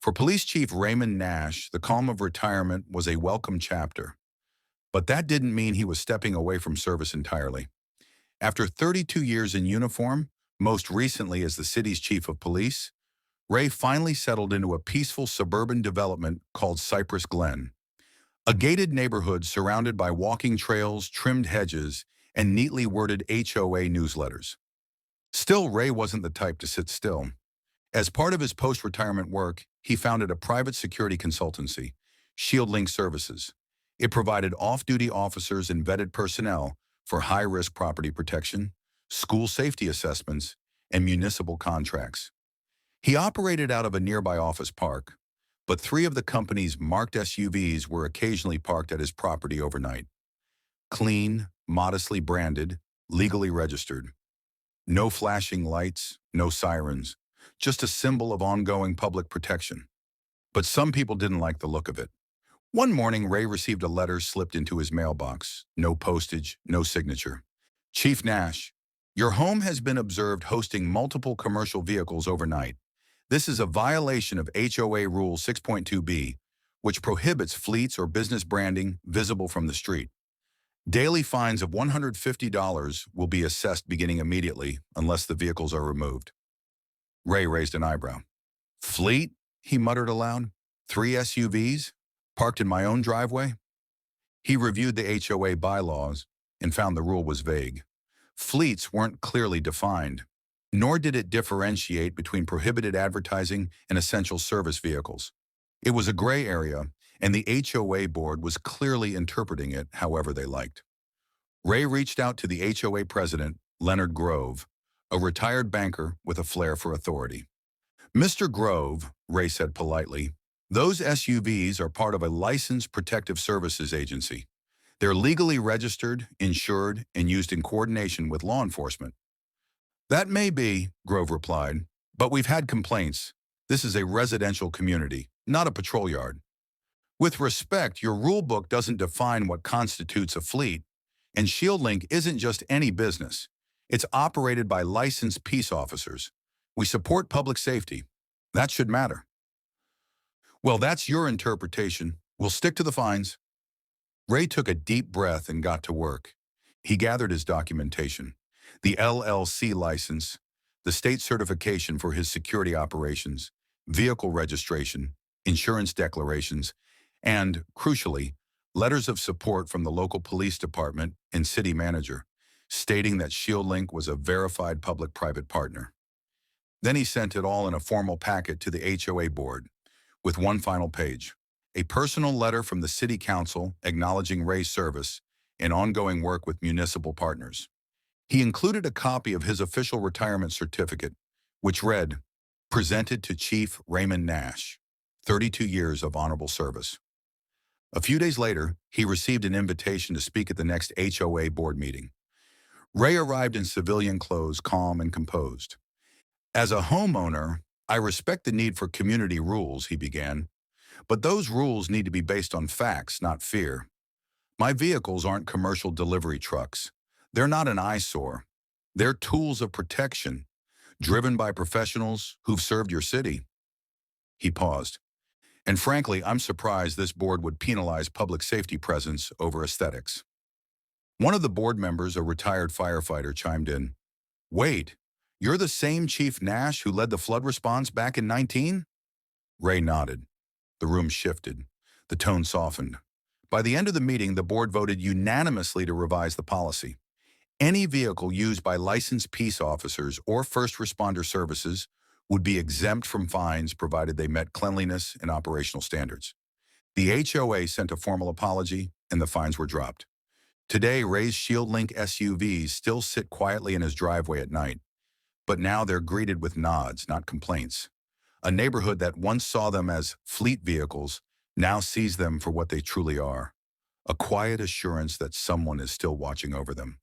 For Police Chief Raymond Nash, the calm of retirement was a welcome chapter. But that didn't mean he was stepping away from service entirely. After 32 years in uniform, most recently as the city's chief of police, Ray finally settled into a peaceful suburban development called Cypress Glen, a gated neighborhood surrounded by walking trails, trimmed hedges, and neatly worded HOA newsletters. Still, Ray wasn't the type to sit still. As part of his post-retirement work, he founded a private security consultancy, ShieldLink Services. It provided off-duty officers and vetted personnel for high-risk property protection, school safety assessments, and municipal contracts. He operated out of a nearby office park, but 3 of the company's marked SUVs were occasionally parked at his property overnight. Clean, modestly branded, legally registered. No flashing lights, no sirens, just a symbol of ongoing public protection. But some people didn't like the look of it. One morning, Ray received a letter slipped into his mailbox. No postage, no signature. Chief Nash, your home has been observed hosting multiple commercial vehicles overnight. This is a violation of HOA Rule 6.2b, which prohibits fleets or business branding visible from the street. Daily fines of $150 will be assessed beginning immediately unless the vehicles are removed. Ray raised an eyebrow. Fleet? He muttered aloud. 3 SUVs? Parked in my own driveway? He reviewed the HOA bylaws and found the rule was vague. Fleets weren't clearly defined, nor did it differentiate between prohibited advertising and essential service vehicles. It was a gray area, and the HOA board was clearly interpreting it however they liked. Ray reached out to the HOA president, Leonard Grove, a retired banker with a flair for authority. Mr. Grove, Ray said politely, those SUVs are part of a licensed protective services agency. They're legally registered, insured, and used in coordination with law enforcement. That may be, Grove replied, but we've had complaints. This is a residential community, not a patrol yard. With respect, your rule book doesn't define what constitutes a fleet, and ShieldLink isn't just any business. It's operated by licensed peace officers. We support public safety. That should matter. Well, that's your interpretation. We'll stick to the fines. Ray took a deep breath and got to work. He gathered his documentation, the LLC license, the state certification for his security operations, vehicle registration, insurance declarations, and, crucially, letters of support from the local police department and city manager, stating that ShieldLink was a verified public-private partner. Then he sent it all in a formal packet to the HOA board, with one final page, a personal letter from the city council acknowledging Ray's service and ongoing work with municipal partners. He included a copy of his official retirement certificate, which read, presented to Chief Raymond Nash, 32 years of honorable service. A few days later, he received an invitation to speak at the next HOA board meeting. Ray arrived in civilian clothes, calm and composed. As a homeowner, I respect the need for community rules, he began, but those rules need to be based on facts, not fear. My vehicles aren't commercial delivery trucks. They're not an eyesore. They're tools of protection, driven by professionals who've served your city. He paused. And frankly, I'm surprised this board would penalize public safety presence over aesthetics. One of the board members, a retired firefighter, chimed in. Wait, you're the same Chief Nash who led the flood response back in 19? Ray nodded. The room shifted. The tone softened. By the end of the meeting, the board voted unanimously to revise the policy. Any vehicle used by licensed peace officers or first responder services would be exempt from fines provided they met cleanliness and operational standards. The HOA sent a formal apology, and the fines were dropped. Today, Ray's ShieldLink SUVs still sit quietly in his driveway at night, but now they're greeted with nods, not complaints. A neighborhood that once saw them as fleet vehicles now sees them for what they truly are, a quiet assurance that someone is still watching over them.